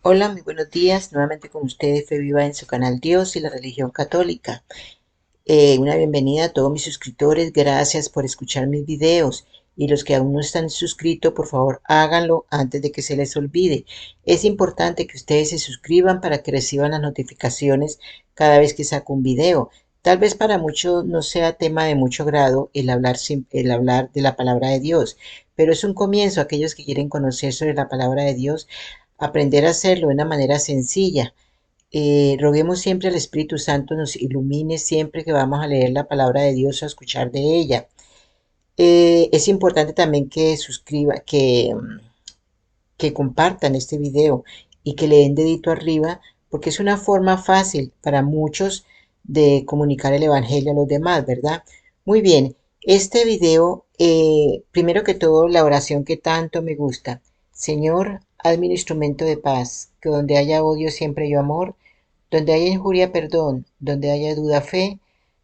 Hola, muy buenos días. Nuevamente con ustedes, Fe Viva en su canal Dios y la religión católica. Una bienvenida a todos mis suscriptores. Gracias por escuchar mis videos. Y los que aún no están suscritos, por favor, háganlo antes de que se les olvide. Es importante que ustedes se suscriban para que reciban las notificaciones cada vez que saco un video. Tal vez para muchos no sea tema de mucho grado el hablar de la palabra de Dios, pero es un comienzo. Aquellos que quieren conocer sobre la palabra de Dios, aprender a hacerlo de una manera sencilla. Roguemos siempre al Espíritu Santo nos ilumine siempre que vamos a leer la palabra de Dios o a escuchar de ella. Es importante también que que compartan este video y que le den dedito arriba, porque es una forma fácil para muchos de comunicar el Evangelio a los demás, ¿verdad? Muy bien, este video, primero que todo, la oración que tanto me gusta. Señor, hazme un instrumento de paz, que donde haya odio siempre yo amor, donde haya injuria perdón, donde haya duda fe,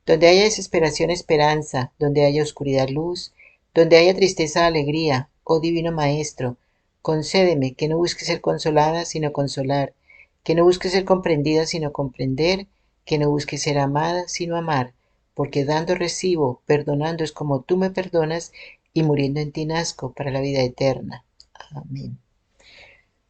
donde haya desesperación esperanza, donde haya oscuridad luz, donde haya tristeza alegría, oh divino Maestro. Concédeme que no busque ser consolada, sino consolar, que no busque ser comprendida, sino comprender, que no busque ser amada, sino amar, porque dando recibo, perdonando es como tú me perdonas, y muriendo en ti nazco para la vida eterna. Amén.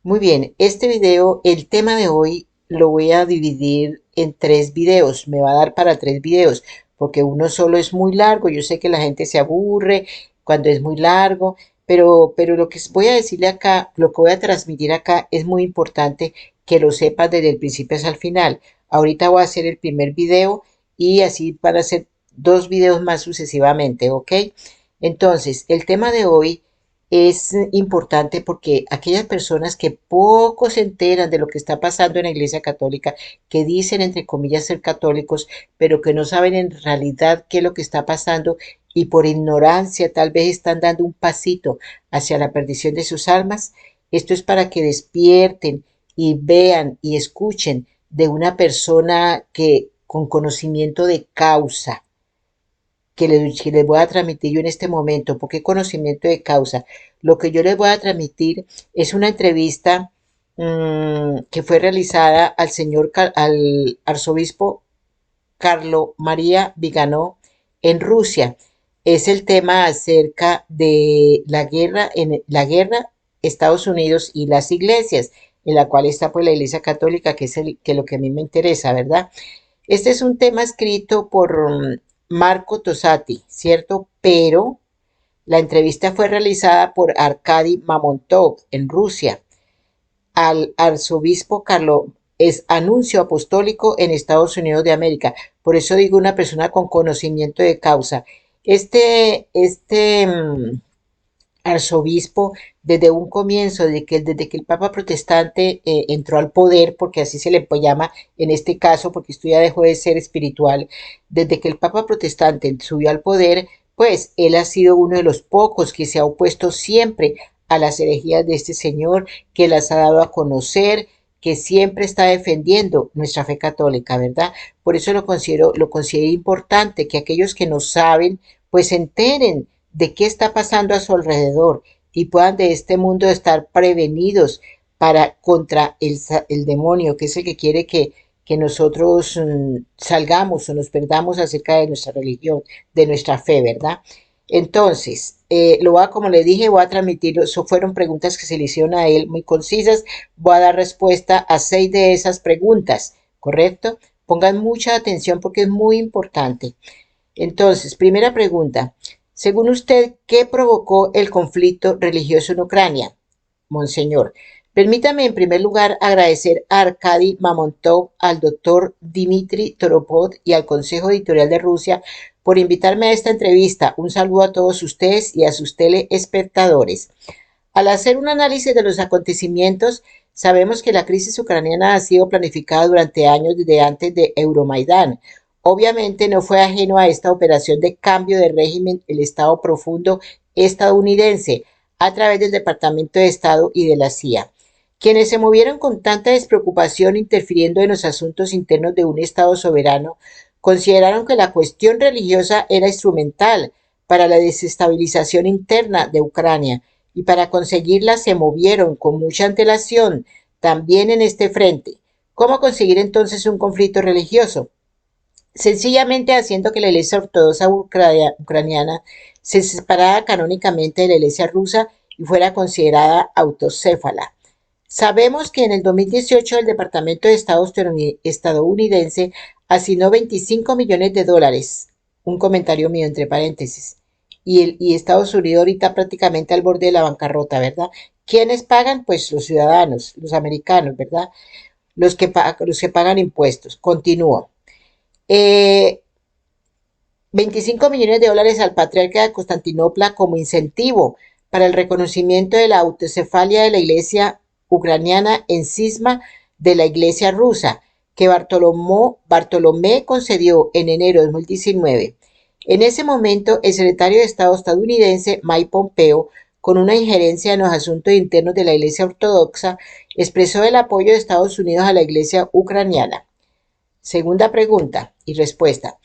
Muy bien, este video, el tema de hoy lo voy a dividir en tres videos. Me va a dar para tres videos, porque uno solo es muy largo. Yo sé que la gente se aburre cuando es muy largo, pero lo que voy a decirle acá, lo que voy a transmitir acá es muy importante que lo sepas desde el principio hasta el final. Ahorita voy a hacer el primer video y así van a ser dos videos más sucesivamente, ¿ok? Entonces, el tema de hoy es importante porque aquellas personas que poco se enteran de lo que está pasando en la Iglesia Católica, que dicen entre comillas ser católicos, pero que no saben en realidad qué es lo que está pasando y por ignorancia tal vez están dando un pasito hacia la perdición de sus almas, esto es para que despierten y vean y escuchen de una persona que con conocimiento de causa que les voy a transmitir yo en este momento, porque conocimiento de causa. Lo que yo les voy a transmitir es una entrevista que fue realizada al arzobispo Carlo María Viganó en Rusia. Es el tema acerca de la guerra Estados Unidos y las iglesias, en la cual está pues la Iglesia Católica, que es lo que a mí me interesa, ¿verdad? Este es un tema escrito por Marco Tosati, ¿cierto? Pero la entrevista fue realizada por Arkady Mamontov en Rusia. Al arzobispo Carlo es anuncio apostólico en Estados Unidos de América. Por eso digo una persona con conocimiento de causa. Este arzobispo desde un comienzo, desde que el Papa protestante entró al poder, porque así se le llama en este caso, porque esto ya dejó de ser espiritual, desde que el Papa protestante subió al poder, pues él ha sido uno de los pocos que se ha opuesto siempre a las herejías de este señor, que las ha dado a conocer, que siempre está defendiendo nuestra fe católica, ¿verdad? Por eso lo considero importante que aquellos que no saben, pues se enteren de qué está pasando a su alrededor y puedan de este mundo estar prevenidos para contra el demonio, que es el que quiere que nosotros salgamos o nos perdamos acerca de nuestra religión, de nuestra fe, ¿verdad? Entonces, como le dije, voy a transmitir, eso fueron preguntas que se le hicieron a él muy concisas, voy a dar respuesta a 6 de esas preguntas, ¿correcto? Pongan mucha atención porque es muy importante. Entonces, primera pregunta. Según usted, ¿qué provocó el conflicto religioso en Ucrania? Monseñor, permítame en primer lugar agradecer a Arkady Mamontov, al doctor Dmitry Toropod y al Consejo Editorial de Rusia por invitarme a esta entrevista. Un saludo a todos ustedes y a sus teleespectadores. Al hacer un análisis de los acontecimientos, sabemos que la crisis ucraniana ha sido planificada durante años desde antes de Euromaidán. Obviamente no fue ajeno a esta operación de cambio de régimen el Estado profundo estadounidense a través del Departamento de Estado y de la CIA, quienes se movieron con tanta despreocupación interfiriendo en los asuntos internos de un Estado soberano, consideraron que la cuestión religiosa era instrumental para la desestabilización interna de Ucrania y para conseguirla se movieron con mucha antelación también en este frente. ¿Cómo conseguir entonces un conflicto religioso? Sencillamente haciendo que la Iglesia Ortodoxa ucraniana se separara canónicamente de la Iglesia rusa y fuera considerada autocéfala. Sabemos que en el 2018 el Departamento de Estado estadounidense asignó $25 millones, un comentario mío entre paréntesis, y Estados Unidos ahorita prácticamente al borde de la bancarrota, ¿verdad? ¿Quiénes pagan? Pues los ciudadanos, los americanos, ¿verdad? Los que pagan impuestos. Continúo. Eh, $25 millones al patriarca de Constantinopla como incentivo para el reconocimiento de la autocefalia de la iglesia ucraniana en cisma de la iglesia rusa, que Bartolomé concedió en enero de 2019. En ese momento, el secretario de Estado estadounidense Mike Pompeo, con una injerencia en los asuntos internos de la iglesia ortodoxa, expresó el apoyo de Estados Unidos a la iglesia ucraniana. Segunda pregunta y respuesta.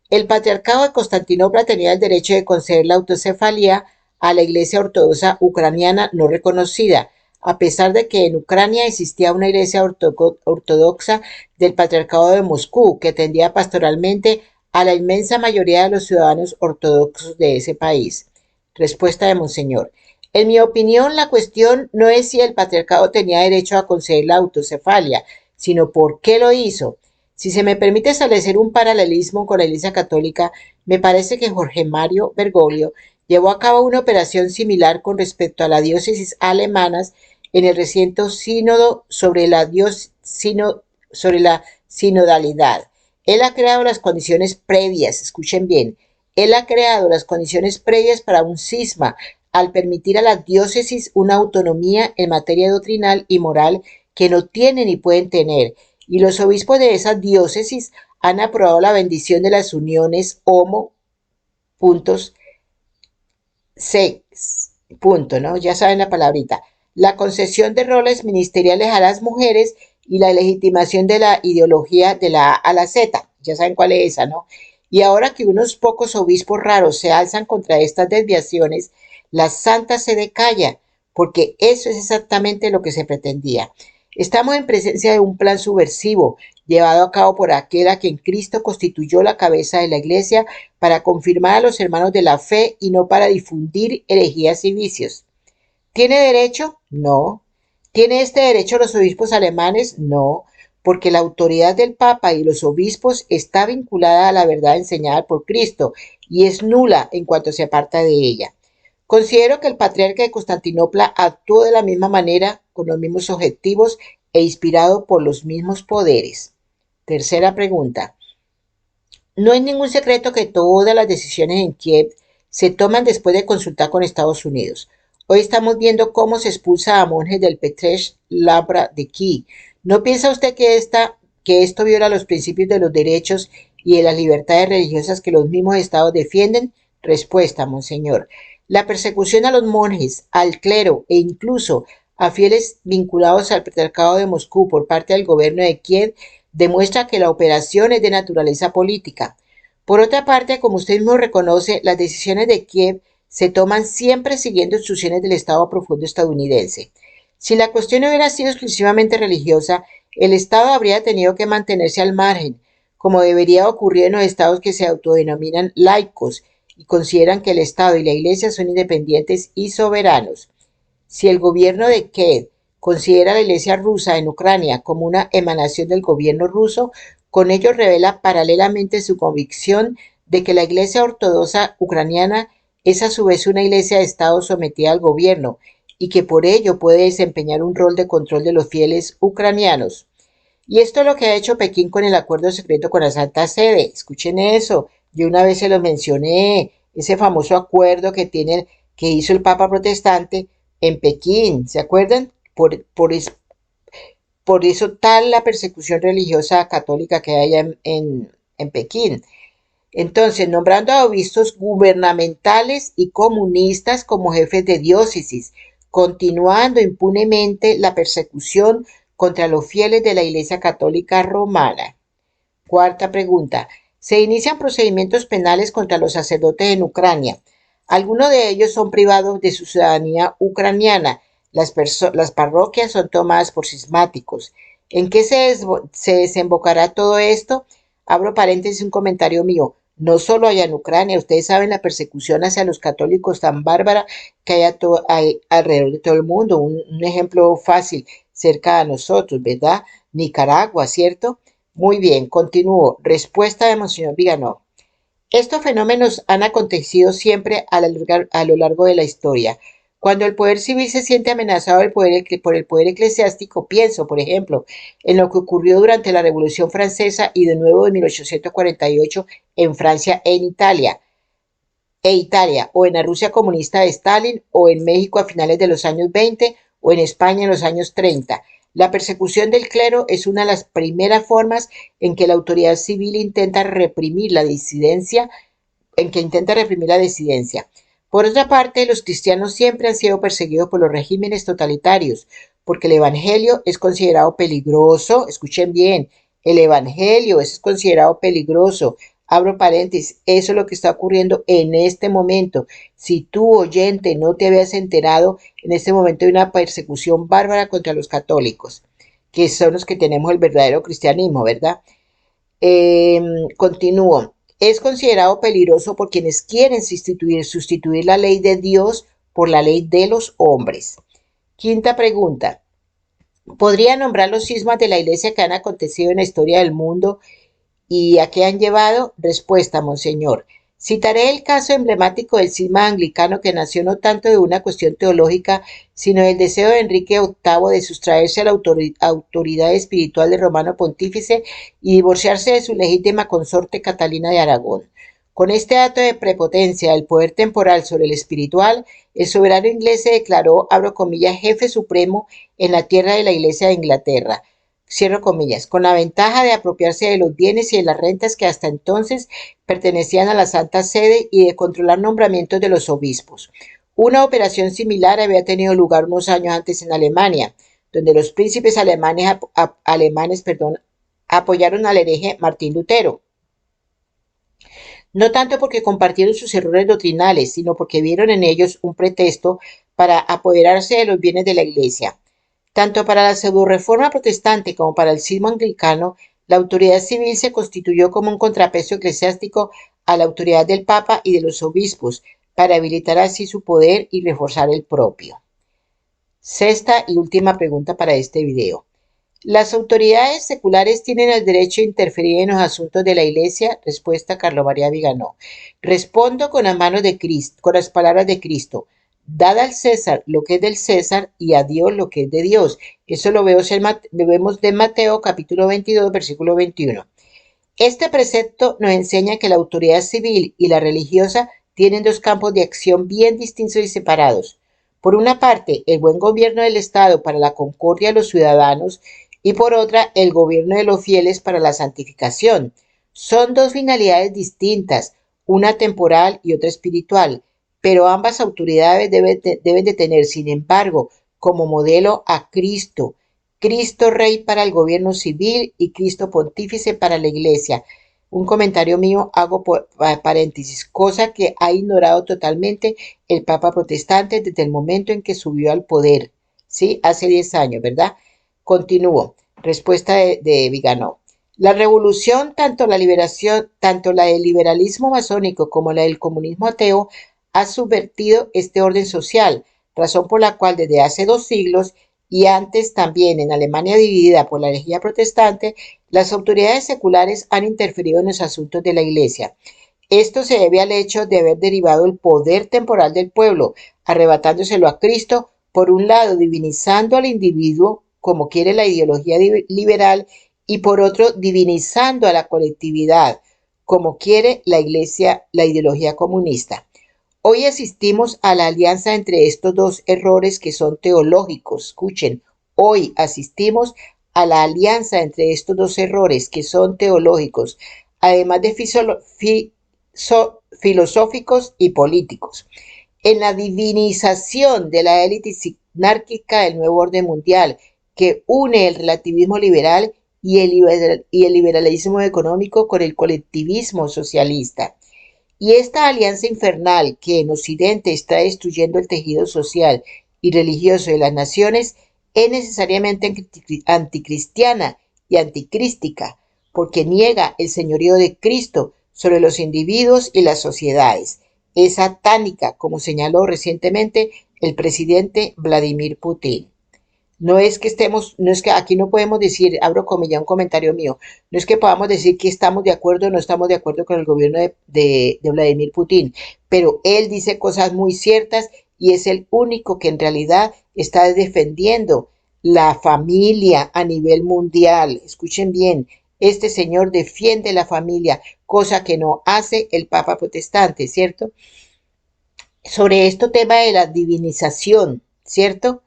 El patriarcado de Constantinopla tenía el derecho de conceder la autocefalía a la Iglesia Ortodoxa ucraniana no reconocida, a pesar de que en Ucrania existía una Iglesia Ortodoxa del Patriarcado de Moscú que atendía pastoralmente a la inmensa mayoría de los ciudadanos ortodoxos de ese país. Respuesta de Monseñor. En mi opinión, la cuestión no es si el patriarcado tenía derecho a conceder la autocefalia, sino por qué lo hizo. Si se me permite establecer un paralelismo con la Iglesia Católica, me parece que Jorge Mario Bergoglio llevó a cabo una operación similar con respecto a las diócesis alemanas en el reciente sínodo sobre la sinodalidad. Él ha creado las condiciones previas, escuchen bien, él ha creado las condiciones previas para un cisma al permitir a las diócesis una autonomía en materia doctrinal y moral que no tienen ni pueden tener, y los obispos de esas diócesis han aprobado la bendición de las uniones sex, ¿no? Ya saben la palabrita. La concesión de roles ministeriales a las mujeres y la legitimación de la ideología de la A a la Z. Ya saben cuál es esa, ¿no? Y ahora que unos pocos obispos raros se alzan contra estas desviaciones, la Santa Sede calla, porque eso es exactamente lo que se pretendía. Estamos en presencia de un plan subversivo llevado a cabo por aquel a quien Cristo constituyó la cabeza de la Iglesia para confirmar a los hermanos de la fe y no para difundir herejías y vicios. ¿Tiene derecho? No. ¿Tiene este derecho los obispos alemanes? No, porque la autoridad del Papa y los obispos está vinculada a la verdad enseñada por Cristo y es nula en cuanto se aparta de ella. Considero que el patriarca de Constantinopla actuó de la misma manera, con los mismos objetivos e inspirado por los mismos poderes. Tercera pregunta. No es ningún secreto que todas las decisiones en Kiev se toman después de consultar con Estados Unidos. Hoy estamos viendo cómo se expulsa a monjes del Petresh Labra de Kiev. ¿No piensa usted que esto viola los principios de los derechos y de las libertades religiosas que los mismos estados defienden? Respuesta, Monseñor. La persecución a los monjes, al clero e incluso a fieles vinculados al patriarcado de Moscú por parte del gobierno de Kiev demuestra que la operación es de naturaleza política. Por otra parte, como usted mismo reconoce, las decisiones de Kiev se toman siempre siguiendo instrucciones del Estado profundo estadounidense. Si la cuestión hubiera sido exclusivamente religiosa, el Estado habría tenido que mantenerse al margen, como debería ocurrir en los estados que se autodenominan laicos y consideran que el Estado y la Iglesia son independientes y soberanos. Si el gobierno de Kiev considera a la Iglesia rusa en Ucrania como una emanación del gobierno ruso, con ello revela paralelamente su convicción de que la Iglesia ortodoxa ucraniana es a su vez una iglesia de Estado sometida al gobierno y que por ello puede desempeñar un rol de control de los fieles ucranianos. Y esto es lo que ha hecho Pekín con el acuerdo secreto con la Santa Sede. Escuchen eso. Yo una vez se lo mencioné, ese famoso acuerdo que hizo el Papa protestante en Pekín. ¿Se acuerdan? Por eso tal la persecución religiosa católica que hay en Pekín. Entonces, nombrando a obispos gubernamentales y comunistas como jefes de diócesis, continuando impunemente la persecución contra los fieles de la Iglesia Católica Romana. Cuarta pregunta. Se inician procedimientos penales contra los sacerdotes en Ucrania. Algunos de ellos son privados de su ciudadanía ucraniana Las parroquias son tomadas por cismáticos. ¿En qué se desembocará todo esto? Abro paréntesis, un comentario mío. No solo allá en Ucrania, ustedes saben la persecución hacia los católicos tan bárbara que hay alrededor de todo el mundo. Un ejemplo fácil cerca de nosotros, ¿verdad? Nicaragua, ¿cierto? Muy bien, continúo. Respuesta de Monseñor Viganó. Estos fenómenos han acontecido siempre a lo largo de la historia. Cuando el poder civil se siente amenazado por el poder eclesiástico, pienso, por ejemplo, en lo que ocurrió durante la Revolución Francesa y de nuevo en 1848 en Francia Italia, o en la Rusia comunista de Stalin, o en México a finales de los años 20, o en España en los años 30. La persecución del clero es una de las primeras formas en que la autoridad civil intenta reprimir la disidencia. Por otra parte, los cristianos siempre han sido perseguidos por los regímenes totalitarios, porque el Evangelio es considerado peligroso. Escuchen bien, el Evangelio es considerado peligroso. Abro paréntesis, eso es lo que está ocurriendo en este momento. Si tú, oyente, no te habías enterado, en este momento hay una persecución bárbara contra los católicos, que son los que tenemos el verdadero cristianismo, ¿verdad? Continúo. Es considerado peligroso por quienes quieren sustituir la ley de Dios por la ley de los hombres. Quinta pregunta. ¿Podría nombrar los sismos de la iglesia que han acontecido en la historia del mundo y a qué han llevado? Respuesta, Monseñor. Citaré el caso emblemático del cisma anglicano que nació no tanto de una cuestión teológica, sino del deseo de Enrique VIII de sustraerse a la autoridad espiritual del romano pontífice y divorciarse de su legítima consorte Catalina de Aragón. Con este acto de prepotencia del poder temporal sobre el espiritual, el soberano inglés se declaró, abro comillas, jefe supremo en la tierra de la Iglesia de Inglaterra, cierro comillas, con la ventaja de apropiarse de los bienes y de las rentas que hasta entonces pertenecían a la Santa Sede y de controlar nombramientos de los obispos. Una operación similar había tenido lugar unos años antes en Alemania, donde los príncipes alemanes apoyaron al hereje Martín Lutero. No tanto porque compartieron sus errores doctrinales, sino porque vieron en ellos un pretexto para apoderarse de los bienes de la Iglesia. Tanto para la pseudo-reforma protestante como para el cisma anglicano, la autoridad civil se constituyó como un contrapeso eclesiástico a la autoridad del Papa y de los obispos, para habilitar así su poder y reforzar el propio. Sexta y última pregunta para este video. ¿Las autoridades seculares tienen el derecho a interferir en los asuntos de la Iglesia? Respuesta, Carlos María Viganó. Respondo con las manos de Cristo, con las palabras de Cristo. Dad al César lo que es del César y a Dios lo que es de Dios. Eso lo vemos de Mateo capítulo 22, versículo 21. Este precepto nos enseña que la autoridad civil y la religiosa tienen dos campos de acción bien distintos y separados. Por una parte, el buen gobierno del Estado para la concordia de los ciudadanos y por otra, el gobierno de los fieles para la santificación. Son dos finalidades distintas, una temporal y otra espiritual, pero ambas autoridades deben de tener, sin embargo, como modelo a Cristo, Cristo Rey para el gobierno civil y Cristo Pontífice para la Iglesia. Un comentario mío, hago paréntesis, cosa que ha ignorado totalmente el Papa protestante desde el momento en que subió al poder, ¿sí? Hace 10 años, ¿verdad? Continúo. Respuesta de Viganó. La revolución, tanto la del liberalismo masónico como la del comunismo ateo, ha subvertido este orden social, razón por la cual desde hace 2 siglos y antes también en Alemania dividida por la herejía protestante, las autoridades seculares han interferido en los asuntos de la Iglesia. Esto se debe al hecho de haber derivado el poder temporal del pueblo, arrebatándoselo a Cristo, por un lado divinizando al individuo, como quiere la ideología liberal, y por otro divinizando a la colectividad, como quiere la Iglesia, la ideología comunista. Hoy asistimos a la alianza entre estos dos errores que son teológicos. Escuchen, hoy asistimos a la alianza entre estos dos errores que son teológicos, además de filosóficos y políticos, en la divinización de la élite sinárquica del nuevo orden mundial, que une el relativismo liberal y el liberalismo económico con el colectivismo socialista. Y esta alianza infernal que en Occidente está destruyendo el tejido social y religioso de las naciones es necesariamente anticristiana y anticrística, porque niega el señorío de Cristo sobre los individuos y las sociedades. Es satánica, como señaló recientemente el presidente Vladimir Putin. No es que estemos, no es que aquí no podemos decir, abro comillas, un comentario mío, no es que podamos decir que estamos de acuerdo o no estamos de acuerdo con el gobierno de Vladimir Putin, pero él dice cosas muy ciertas y es el único que en realidad está defendiendo la familia a nivel mundial. Escuchen bien, este señor defiende la familia, cosa que no hace el Papa protestante, ¿cierto? Sobre este tema de la divinización, ¿cierto?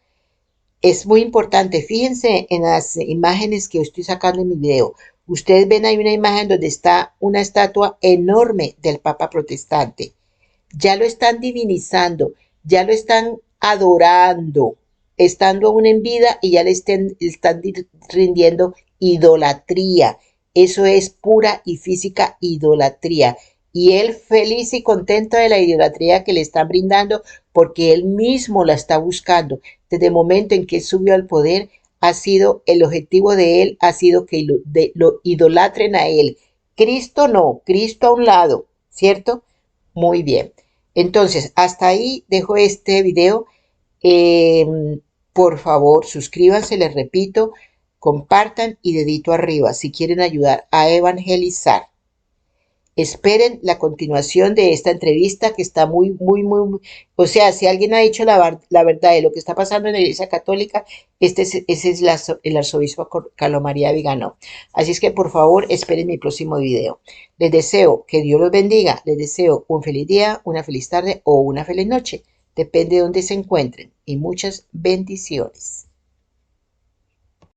Es muy importante. Fíjense en las imágenes que estoy sacando en mi video. Ustedes ven ahí una imagen donde está una estatua enorme del Papa protestante. Ya lo están divinizando, ya lo están adorando, estando aún en vida y ya le están rindiendo idolatría. Eso es pura y física idolatría. Y él feliz y contento de la idolatría que le están brindando porque él mismo la está buscando. Desde el momento en que subió al poder, ha sido el objetivo de él, ha sido que lo idolatren a él. Cristo no, Cristo a un lado, ¿cierto? Muy bien. Entonces, hasta ahí dejo este video. Eh, por favor, suscríbanse, les repito, compartan y dedito arriba si quieren ayudar a evangelizar. Esperen la continuación de esta entrevista que está o sea, si alguien ha dicho la verdad de lo que está pasando en la Iglesia Católica, ese es el arzobispo Carlos María Vigano. Así es que por favor esperen mi próximo video. Les deseo que Dios los bendiga, les deseo un feliz día, una feliz tarde o una feliz noche, depende de donde se encuentren y muchas bendiciones.